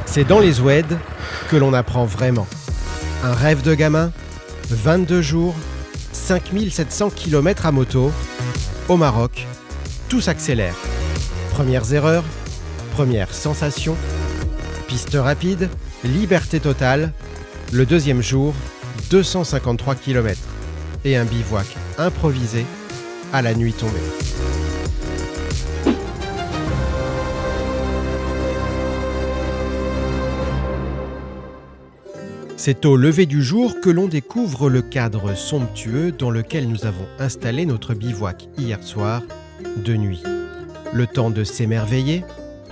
C'est dans les Oued que l'on apprend vraiment. Un rêve de gamin, 22 jours, 5700 km à moto, au Maroc, tout s'accélère. Premières erreurs, premières sensations, piste rapide, liberté totale. Le deuxième jour, 253 km et un bivouac improvisé à la nuit tombée. C'est au lever du jour que l'on découvre le cadre somptueux dans lequel nous avons installé notre bivouac hier soir, de nuit. Le temps de s'émerveiller,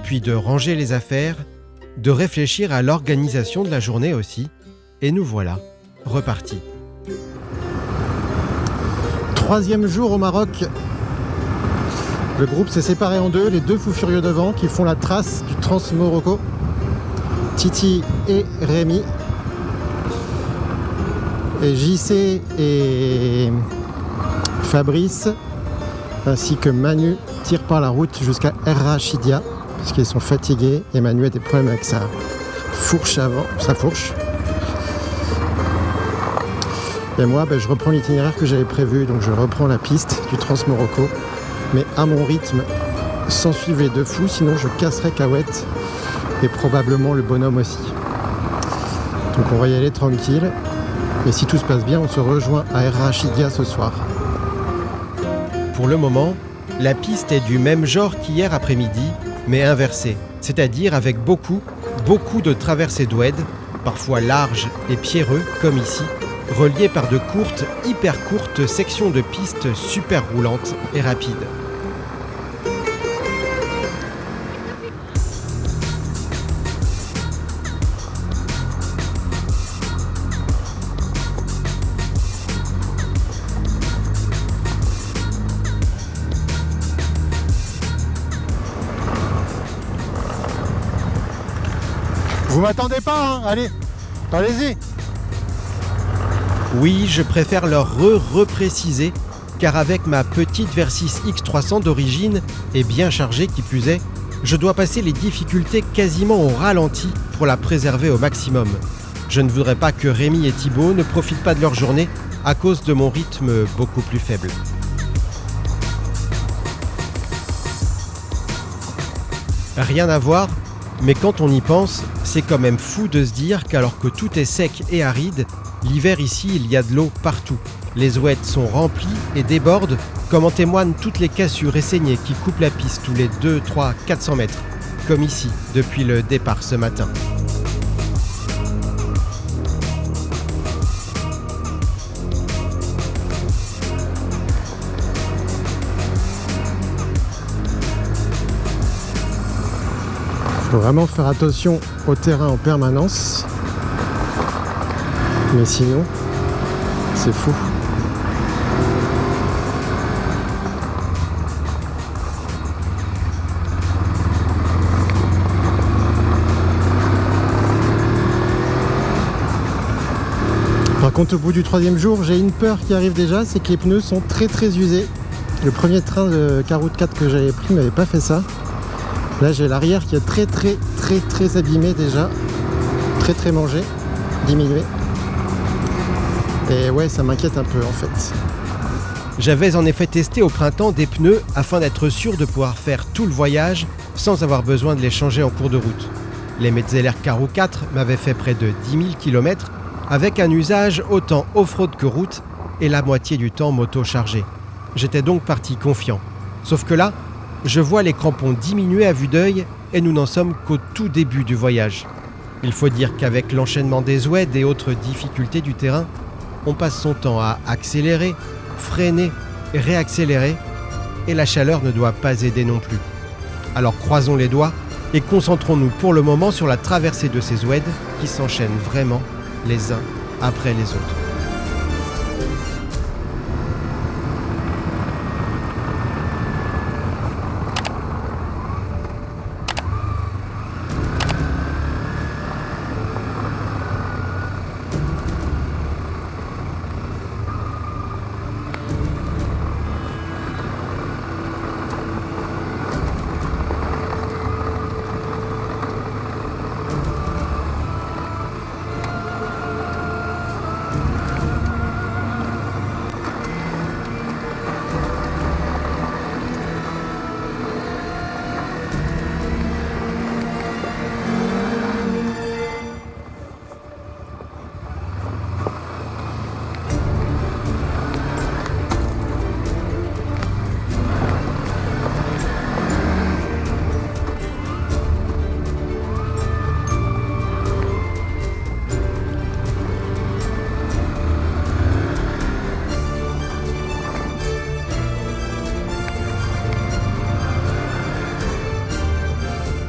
puis de ranger les affaires, de réfléchir à l'organisation de la journée aussi, et nous voilà repartis. Troisième jour au Maroc. Le groupe s'est séparé en deux, les deux fous furieux devant qui font la trace du Trans-Morocco. Titi et Rémi. Et JC et Fabrice, ainsi que Manu, tirent par la route jusqu'à Er Rachidia, parce qu'ils sont fatigués, et Manu a des problèmes avec sa fourche avant, sa fourche. Et moi, je reprends l'itinéraire que j'avais prévu, donc je reprends la piste du Trans-Morocco, mais à mon rythme, sans suivre les deux fous, sinon je casserai Kawet, et probablement le bonhomme aussi. Donc on va y aller tranquille. Et si tout se passe bien, on se rejoint à Er Rachidia ce soir. Pour le moment, la piste est du même genre qu'hier après-midi, mais inversée, c'est-à-dire avec beaucoup de traversées d'oued, parfois larges et pierreux comme ici, reliées par de courtes, hyper courtes sections de pistes super roulantes et rapides. Vous m'attendez pas, hein? Allez, allez-y. Oui, je préfère leur repréciser, car avec ma petite Versys X300 d'origine, et bien chargée qui plus est, je dois passer les difficultés quasiment au ralenti pour la préserver au maximum. Je ne voudrais pas que Rémi et Thibaut ne profitent pas de leur journée à cause de mon rythme beaucoup plus faible. Rien à voir, mais quand on y pense, c'est quand même fou de se dire qu'alors que tout est sec et aride, l'hiver ici, il y a de l'eau partout. Les oueds sont remplis et débordent, comme en témoignent toutes les cassures et saignées qui coupent la piste tous les 2, 3, 400 mètres, comme ici, depuis le départ ce matin. Il faut vraiment faire attention au terrain en permanence. Mais sinon, c'est fou. Par contre, au bout du troisième jour, j'ai une peur qui arrive déjà, c'est que les pneus sont très usés. Le premier train de K-Route 4 que j'avais pris m'avait pas fait ça. Là, j'ai l'arrière qui est très abîmé déjà, très mangé, diminué. Et ouais, ça m'inquiète un peu en fait. J'avais en effet testé au printemps des pneus afin d'être sûr de pouvoir faire tout le voyage sans avoir besoin de les changer en cours de route. Les Metzeler K-Route 4 m'avaient fait près de 10 000 km avec un usage autant off-road que route et la moitié du temps moto chargée. J'étais donc parti confiant. Sauf que là, je vois les crampons diminuer à vue d'œil et nous n'en sommes qu'au tout début du voyage. Il faut dire qu'avec l'enchaînement des oueds et autres difficultés du terrain, on passe son temps à accélérer, freiner, réaccélérer et la chaleur ne doit pas aider non plus. Alors croisons les doigts et concentrons-nous pour le moment sur la traversée de ces oueds qui s'enchaînent vraiment les uns après les autres.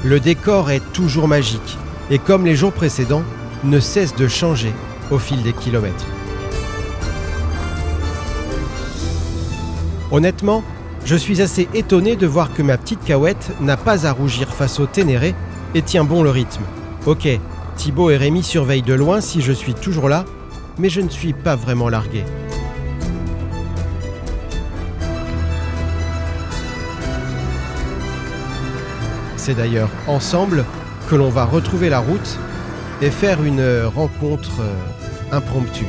Le décor est toujours magique et comme les jours précédents, ne cesse de changer au fil des kilomètres. Honnêtement, je suis assez étonné de voir que ma petite Cahouette n'a pas à rougir face au Ténéré et tient bon le rythme. Ok, Thibaut et Rémi surveillent de loin si je suis toujours là, mais je ne suis pas vraiment largué. C'est d'ailleurs ensemble que l'on va retrouver la route et faire une rencontre impromptue.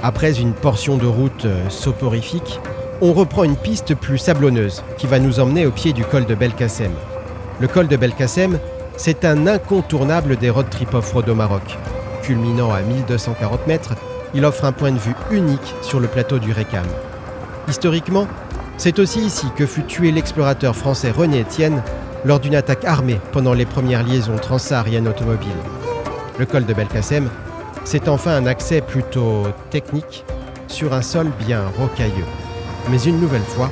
Après une portion de route soporifique, on reprend une piste plus sablonneuse qui va nous emmener au pied du col de Belkacem. Le col de Belkacem, c'est un incontournable des road trip off-road au Maroc. Culminant à 1240 mètres, il offre un point de vue unique sur le plateau du Rekam. Historiquement, c'est aussi ici que fut tué l'explorateur français René Estienne lors d'une attaque armée pendant les premières liaisons transsahariennes automobiles. Le col de Belkacem, c'est enfin un accès plutôt technique sur un sol bien rocailleux. Mais une nouvelle fois,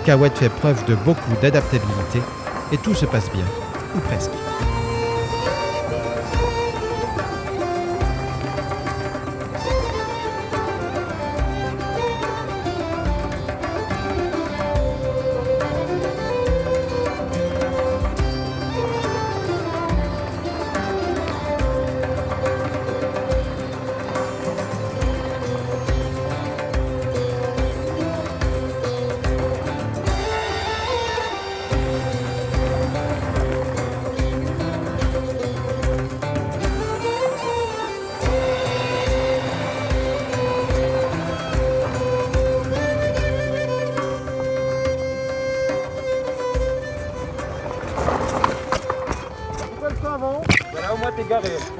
Cahouette fait preuve de beaucoup d'adaptabilité et tout se passe bien, ou presque.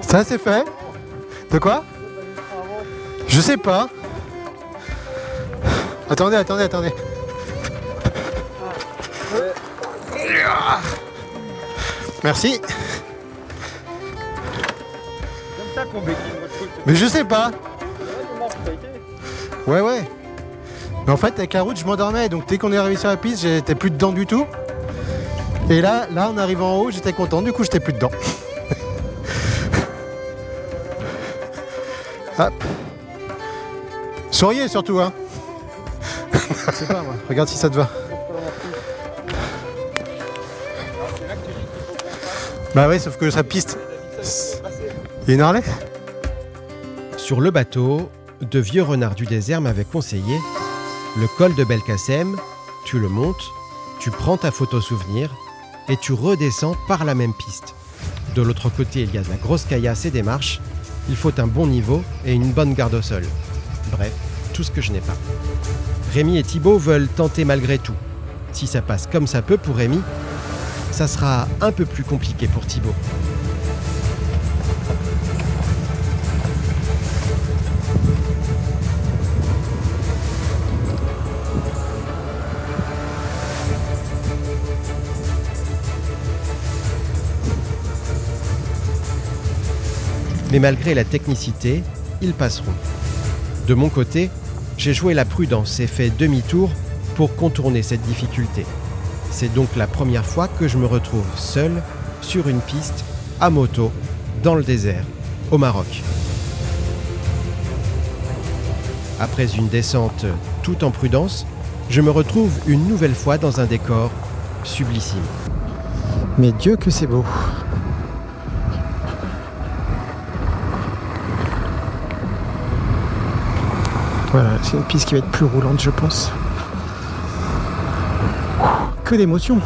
Ça c'est fait. De quoi? Je sais pas. Attendez. Merci. Mais je sais pas. Ouais. Mais en fait avec la route je m'endormais, donc dès qu'on est arrivé sur la piste j'étais plus dedans du tout. Et là en arrivant en haut j'étais content, du coup j'étais plus dedans. Hop. Souriez surtout, hein. Je sais pas moi, regarde si ça te va. Bah ouais, sauf que sa piste. Il y a une Harley ? Sur le bateau, de vieux renards du désert m'avaient conseillé le col de Belkacem, tu le montes, tu prends ta photo souvenir et tu redescends par la même piste. De l'autre côté, il y a de la grosse caillasse et des marches. Il faut un bon niveau et une bonne garde au sol. Bref, tout ce que je n'ai pas. Rémi et Thibaut veulent tenter malgré tout. Si ça passe comme ça peut pour Rémi, ça sera un peu plus compliqué pour Thibaut. Mais malgré la technicité, ils passeront. De mon côté, j'ai joué la prudence et fait demi-tour pour contourner cette difficulté. C'est donc la première fois que je me retrouve seul sur une piste, à moto, dans le désert, au Maroc. Après une descente tout en prudence, je me retrouve une nouvelle fois dans un décor sublissime. Mais Dieu que c'est beau. Voilà, c'est une piste qui va être plus roulante, je pense. Que d'émotion.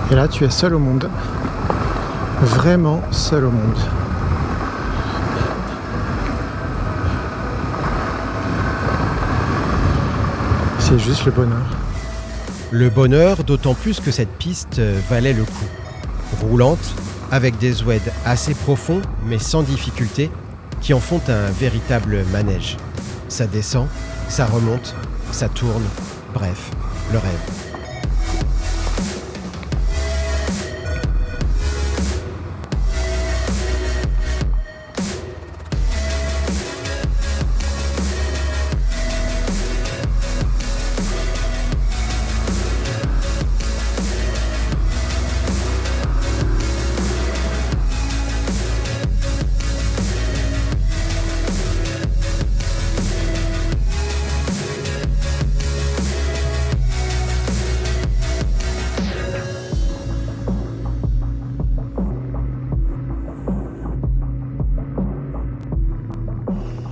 Et là, tu es seul au monde. Vraiment seul au monde. C'est juste le bonheur. Le bonheur, d'autant plus que cette piste valait le coup. Roulante, avec des oueds assez profonds, mais sans difficulté, qui en font un véritable manège. Ça descend, ça remonte, ça tourne, bref, le rêve.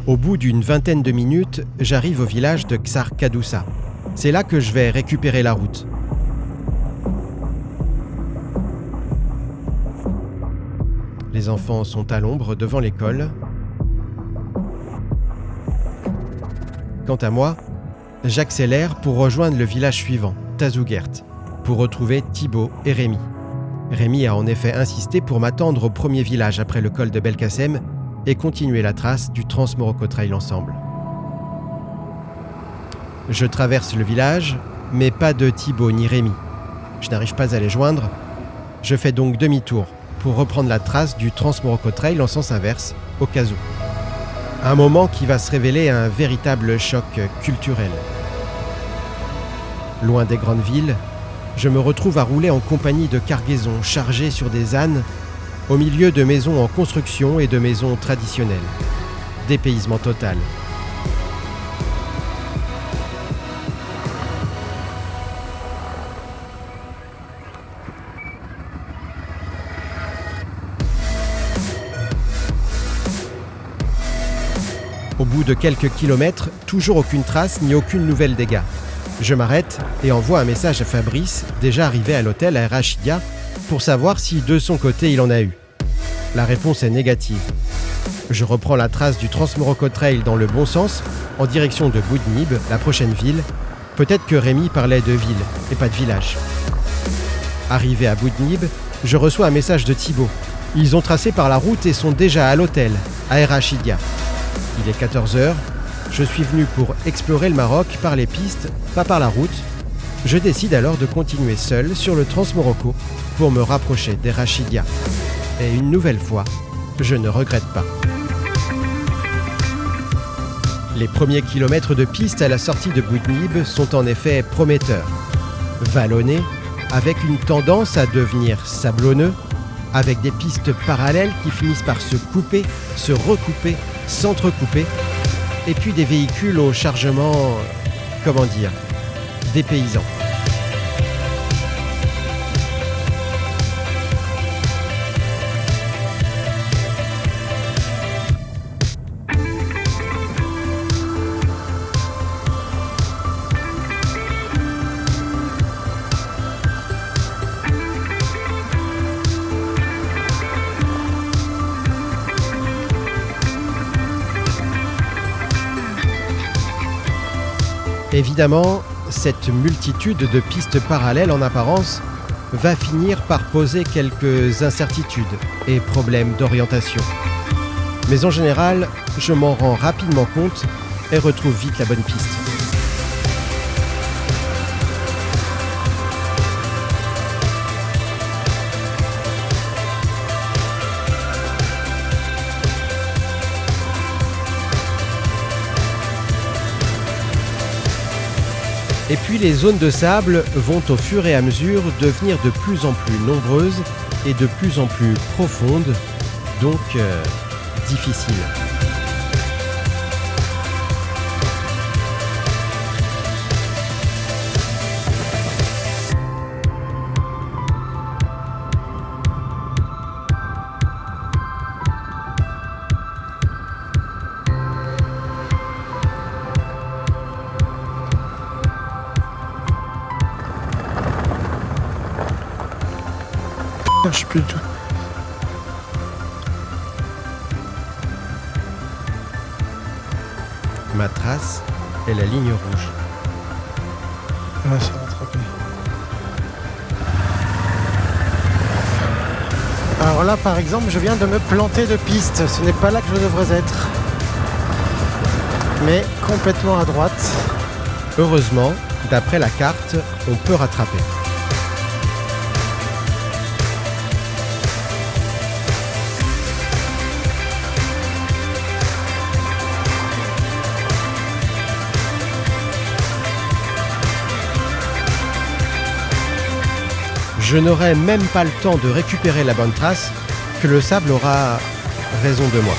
Au bout d'une vingtaine de minutes, j'arrive au village de Ksar Kadoussa. C'est là que je vais récupérer la route. Les enfants sont à l'ombre devant l'école. Quant à moi, j'accélère pour rejoindre le village suivant, Tazougert, pour retrouver Thibaut et Rémi. Rémi a en effet insisté pour m'attendre au premier village après le col de Belkacem et continuer la trace du Trans-Morocco Trail ensemble. Je traverse le village, mais pas de Thibaut ni Rémi. Je n'arrive pas à les joindre. Je fais donc demi-tour pour reprendre la trace du Trans-Morocco Trail en sens inverse, au Kazou. Un moment qui va se révéler un véritable choc culturel. Loin des grandes villes, je me retrouve à rouler en compagnie de cargaisons chargées sur des ânes au milieu de maisons en construction et de maisons traditionnelles. Dépaysement total. Au bout de quelques kilomètres, toujours aucune trace ni aucune nouvelle des gars. Je m'arrête et envoie un message à Fabrice, déjà arrivé à l'hôtel à Rachidia, pour savoir si de son côté il en a eu. La réponse est négative. Je reprends la trace du Trans-Morocco Trail dans le bon sens, en direction de Boudnib, la prochaine ville. Peut-être que Rémi parlait de ville et pas de village. Arrivé à Boudnib, je reçois un message de Thibaut. Ils ont tracé par la route et sont déjà à l'hôtel, à Rachidia. Il est 14h. Je suis venu pour explorer le Maroc par les pistes, pas par la route. Je décide alors de continuer seul sur le Trans-Morocco pour me rapprocher d'Erachidia. Et une nouvelle fois, je ne regrette pas. Les premiers kilomètres de piste à la sortie de Boudnib sont en effet prometteurs. Vallonnés, avec une tendance à devenir sablonneux, avec des pistes parallèles qui finissent par se couper, se recouper, s'entrecouper, et puis des véhicules au chargement, dépaysant. Évidemment, cette multitude de pistes parallèles en apparence va finir par poser quelques incertitudes et problèmes d'orientation. Mais en général, je m'en rends rapidement compte et retrouve vite la bonne piste. Et puis les zones de sable vont au fur et à mesure devenir de plus en plus nombreuses et de plus en plus profondes, donc difficiles. Je sais plus du tout. Ma trace est la ligne rouge. Ah, ça va attraper. Alors là, par exemple, je viens de me planter de piste. Ce n'est pas là que je devrais être. Mais complètement à droite. Heureusement, D'après la carte, on peut rattraper. Je n'aurai même pas le temps de récupérer la bonne trace que le sable aura raison de moi.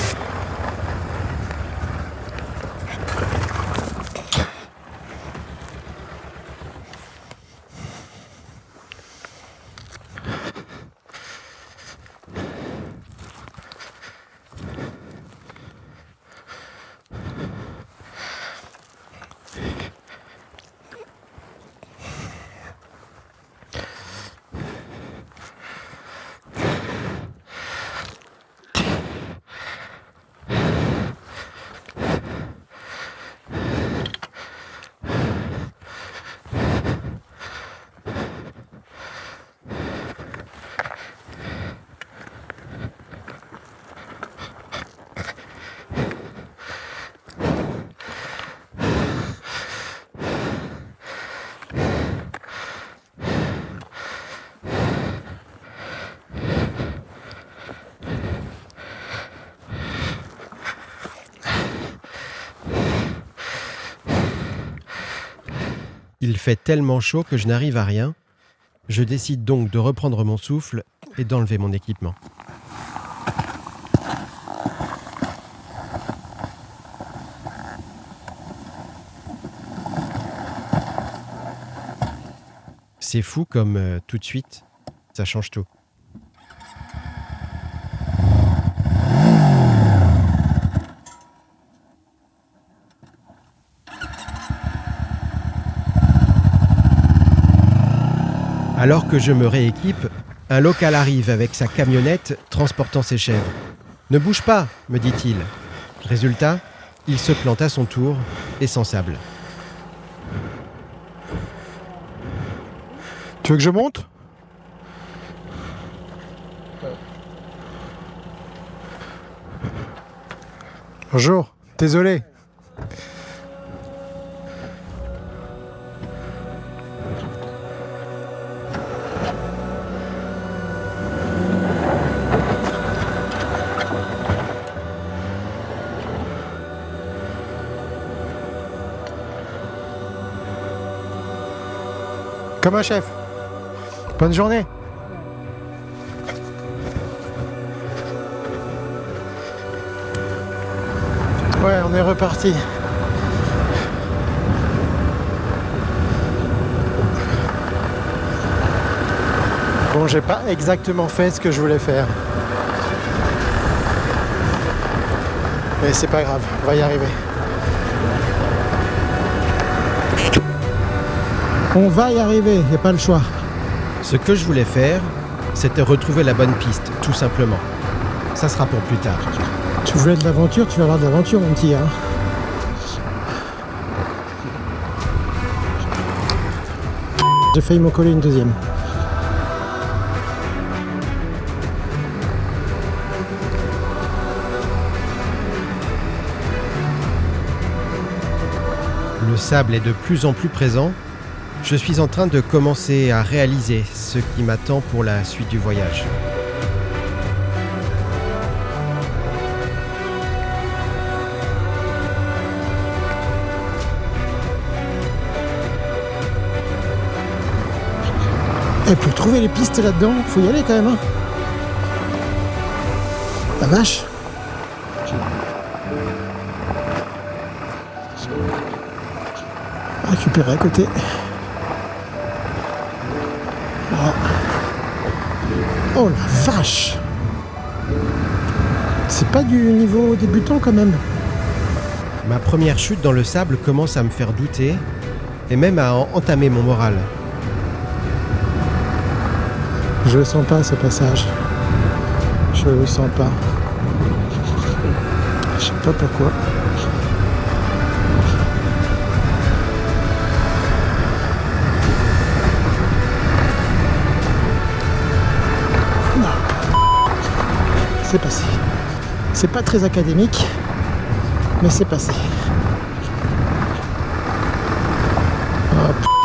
Il fait tellement chaud que je n'arrive à rien. Je décide donc de reprendre mon souffle et d'enlever mon équipement. C'est fou comme tout de suite, ça change tout. Alors que je me rééquipe, un local arrive avec sa camionnette transportant ses chèvres. « Ne bouge pas !» me dit-il. Résultat, il se plante à son tour et sans sable. Tu veux que je monte ? Bonjour, désolé. Comme un chef. Bonne journée. Ouais, on est reparti. Bon, j'ai pas exactement fait ce que je voulais faire. Mais c'est pas grave, on va y arriver. On va y arriver, il n'y a pas le choix. Ce que je voulais faire, c'était retrouver la bonne piste, tout simplement. Ça sera pour plus tard. Tu voulais de l'aventure, tu vas avoir de l'aventure, mon petit. Hein. J'ai failli m'en coller une deuxième. Le sable est de plus en plus présent. Je suis en train de commencer à réaliser ce qui m'attend pour la suite du voyage. Et pour trouver les pistes là-dedans, faut y aller quand même. Hein. La vache. Récupérer à côté. Oh la vache! C'est pas du niveau débutant quand même. Ma première chute dans le sable commence à me faire douter et même à entamer mon moral. Je le sens pas ce passage. Je le sens pas. Je sais pas pourquoi. C'est passé. C'est pas très académique, mais c'est passé. Oh,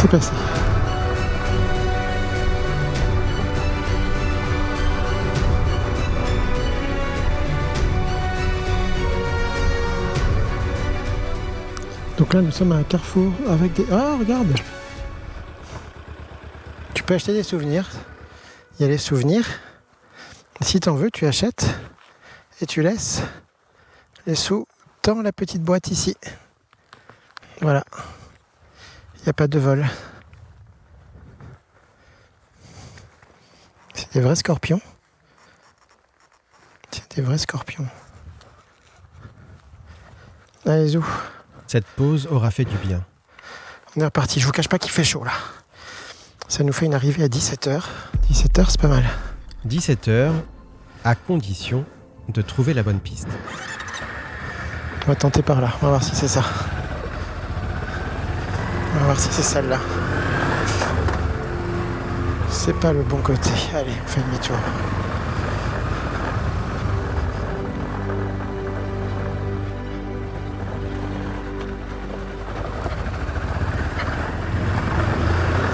C'est passé. Donc là, nous sommes à un carrefour avec des... Ah, regarde! Tu peux acheter des souvenirs. Il y a les souvenirs. Si t'en veux, tu achètes et tu laisses les sous dans la petite boîte ici. Voilà. Il n'y a pas de vol. C'est des vrais scorpions. C'est des vrais scorpions. Allez, zou. Cette pause aura fait du bien. On est reparti. Je vous cache pas qu'il fait chaud là. Ça nous fait une arrivée à 17h. 17h, c'est pas mal. 17h, à condition de trouver la bonne piste. On va tenter par là. On va voir si c'est ça. On va voir si c'est celle-là. C'est pas le bon côté. Allez, on fait demi-tour.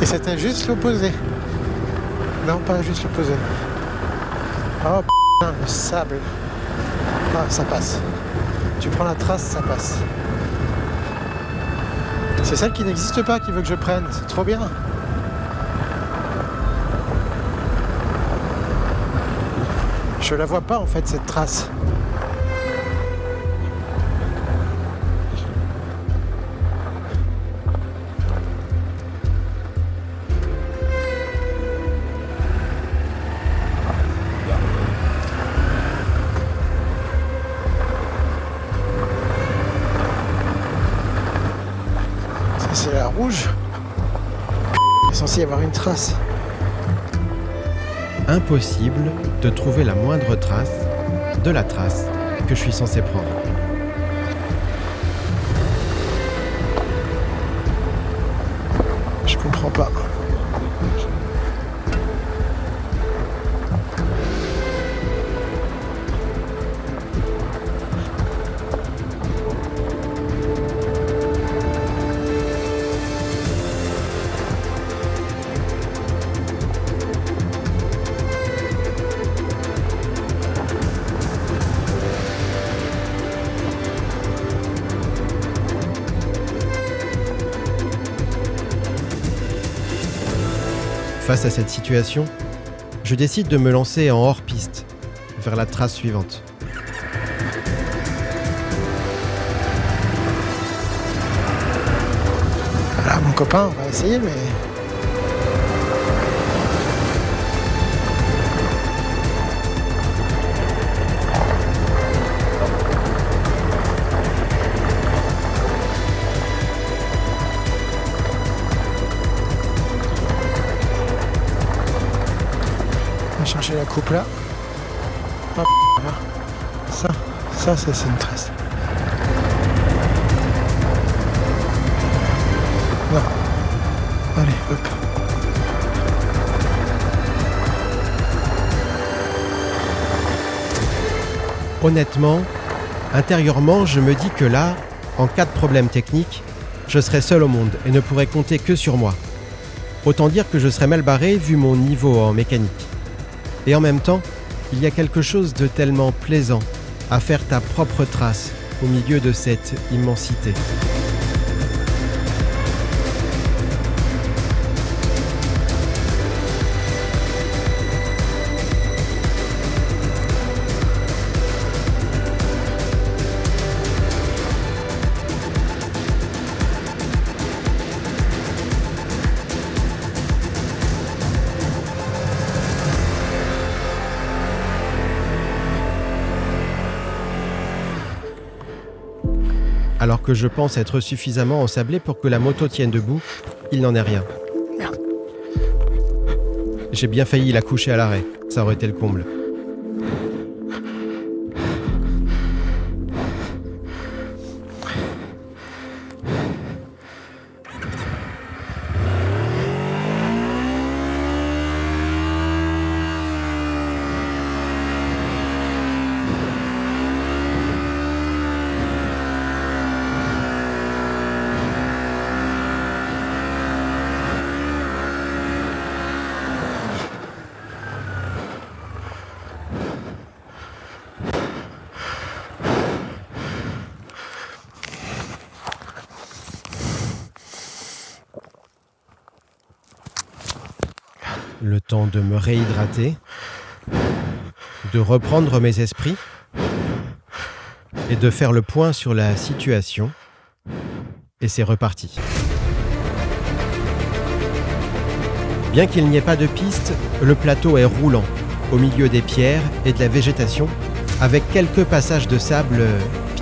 Et c'était juste l'opposé. Non, pas juste l'opposé. Oh putain, le sable. Ah, ça passe. Tu prends la trace, ça passe. C'est celle qui n'existe pas qui veut que je prenne. C'est trop bien. Je la vois pas en fait, cette trace. C'est la rouge. Il est censé y avoir une trace. Impossible de trouver la moindre trace de la trace que je suis censé prendre. Je comprends pas. Face à cette situation, je décide de me lancer en hors-piste, vers la trace suivante. Voilà, mon copain, on va essayer, mais... On va chercher la coupe là. Hop, là. Ça c'est une trace. Non. Allez, hop. Honnêtement, intérieurement, je me dis que là, en cas de problème technique, je serais seul au monde et ne pourrais compter que sur moi. Autant dire que je serais mal barré vu mon niveau en mécanique. Et en même temps, il y a quelque chose de tellement plaisant à faire ta propre trace au milieu de cette immensité. Alors que je pense être suffisamment ensablé pour que la moto tienne debout, il n'en est rien. Merde. J'ai bien failli la coucher à l'arrêt, ça aurait été le comble. Le temps de me réhydrater, de reprendre mes esprits et de faire le point sur la situation. Et c'est reparti. Bien qu'il n'y ait pas de piste, le plateau est roulant, au milieu des pierres et de la végétation, avec quelques passages de sable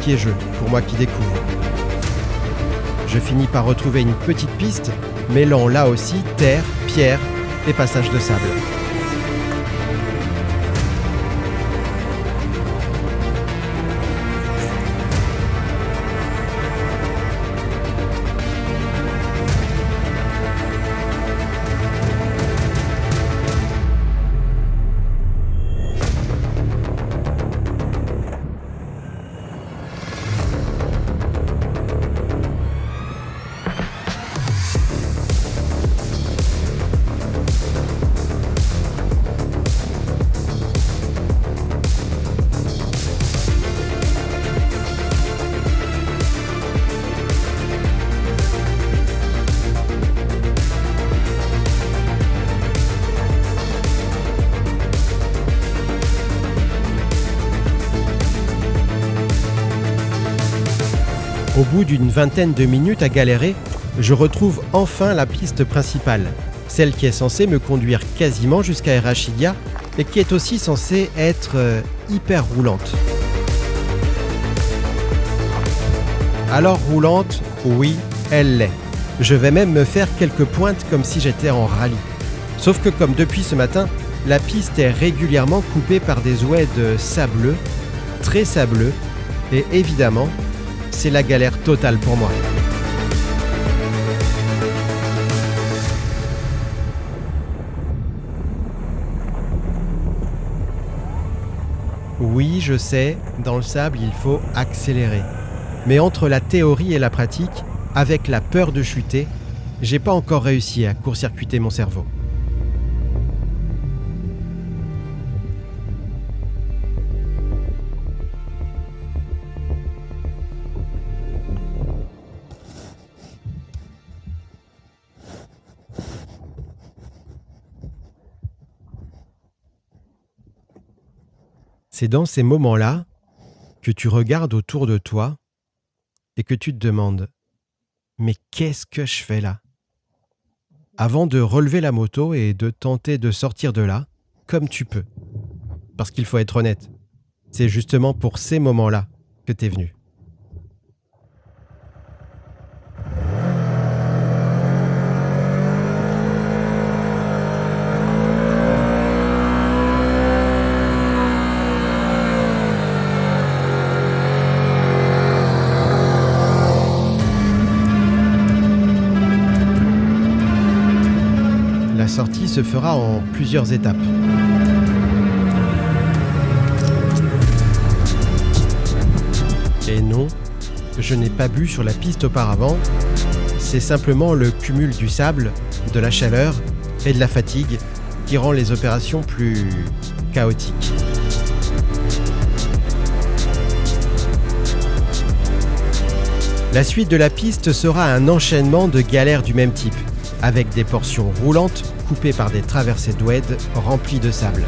piégeux pour moi qui découvre. Je finis par retrouver une petite piste, mêlant là aussi terre, pierre et passages de sable. Au bout d'une vingtaine de minutes à galérer, je retrouve enfin la piste principale, celle qui est censée me conduire quasiment jusqu'à Errachidia et qui est aussi censée être hyper roulante. Alors roulante, oui, elle l'est. Je vais même me faire quelques pointes comme si j'étais en rallye. Sauf que comme depuis ce matin, la piste est régulièrement coupée par des oueds sableux, très sableux, et évidemment, c'est la galère totale pour moi. Oui, je sais, dans le sable, il faut accélérer. Mais entre la théorie et la pratique, avec la peur de chuter, j'ai pas encore réussi à court-circuiter mon cerveau. C'est dans ces moments-là que tu regardes autour de toi et que tu te demandes « Mais qu'est-ce que je fais là ?» Avant de relever la moto et de tenter de sortir de là, comme tu peux. Parce qu'il faut être honnête, c'est justement pour ces moments-là que t'es venu. La sortie se fera en plusieurs étapes. Et non, je n'ai pas bu sur la piste auparavant, c'est simplement le cumul du sable, de la chaleur et de la fatigue qui rend les opérations plus chaotiques. La suite de la piste sera un enchaînement de galères du même type, avec des portions roulantes coupées par des traversées d'oued remplies de sable.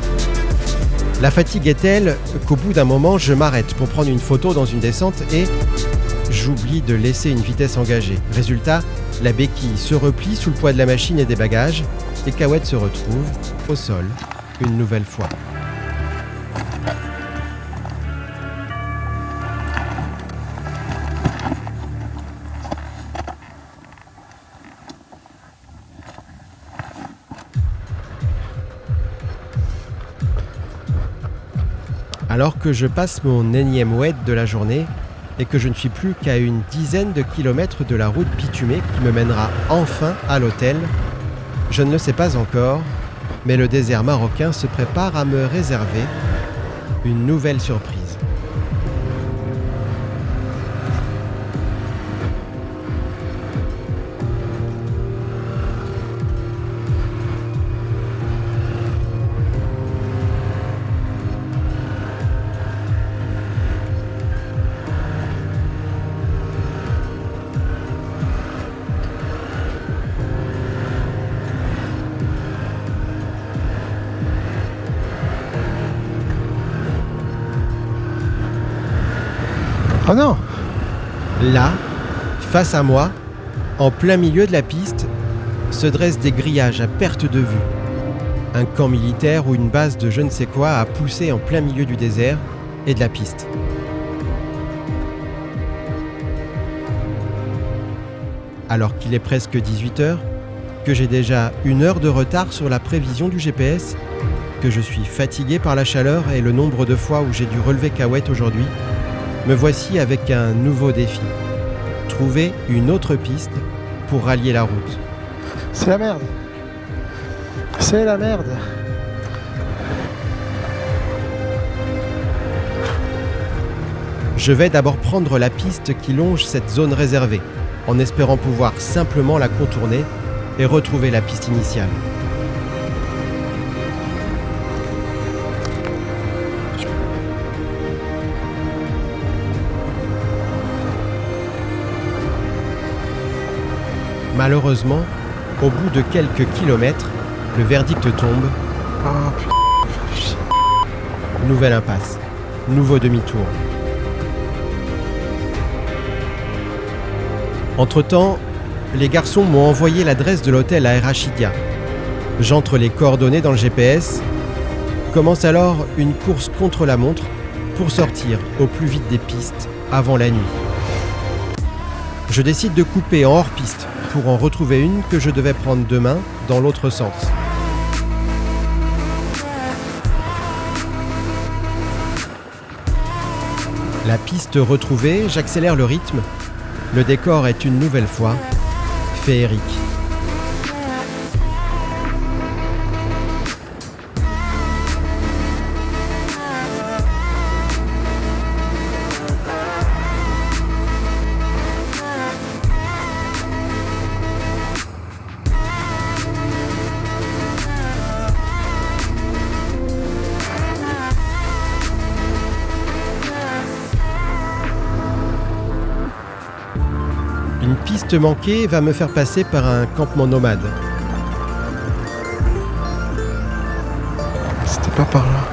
La fatigue est telle qu'au bout d'un moment, je m'arrête pour prendre une photo dans une descente et j'oublie de laisser une vitesse engagée. Résultat, la béquille se replie sous le poids de la machine et des bagages et Kawet se retrouve au sol une nouvelle fois. Alors que je passe mon énième oued de la journée et que je ne suis plus qu'à une dizaine de kilomètres de la route bitumée qui me mènera enfin à l'hôtel, je ne le sais pas encore, mais le désert marocain se prépare à me réserver une nouvelle surprise. Oh non! Là, face à moi, en plein milieu de la piste, se dressent des grillages à perte de vue. Un camp militaire ou une base de je ne sais quoi à pousser en plein milieu du désert et de la piste. Alors qu'il est presque 18h, que j'ai déjà 1 heure de retard sur la prévision du GPS, que je suis fatigué par la chaleur et le nombre de fois où j'ai dû relever Cahuète aujourd'hui, me voici avec un nouveau défi. Trouver une autre piste pour rallier la route. C'est la merde. C'est la merde. Je vais d'abord prendre la piste qui longe cette zone réservée, en espérant pouvoir simplement la contourner et retrouver la piste initiale. Malheureusement, au bout de quelques kilomètres, le verdict tombe. Oh putain. Nouvelle impasse, nouveau demi-tour. Entre-temps, les garçons m'ont envoyé l'adresse de l'hôtel à Errachidia. J'entre les coordonnées dans le GPS. Commence alors une course contre la montre pour sortir au plus vite des pistes avant la nuit. Je décide de couper en hors-piste pour en retrouver une que je devais prendre demain dans l'autre sens. La piste retrouvée, j'accélère le rythme. Le décor est une nouvelle fois féerique. Une piste manquée va me faire passer par un campement nomade. C'était pas par là.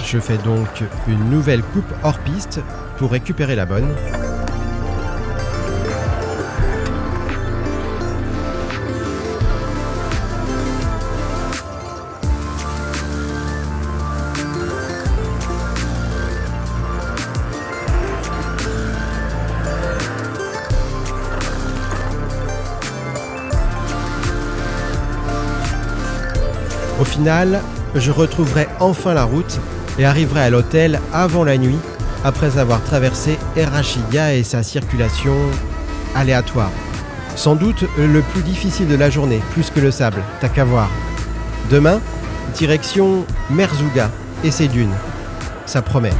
Je fais donc une nouvelle coupe hors piste pour récupérer la bonne. Au final, je retrouverai enfin la route et arriverai à l'hôtel avant la nuit, après avoir traversé Errachidia et sa circulation aléatoire. Sans doute le plus difficile de la journée, plus que le sable, t'as qu'à voir. Demain, direction Merzouga et ses dunes. Ça promet.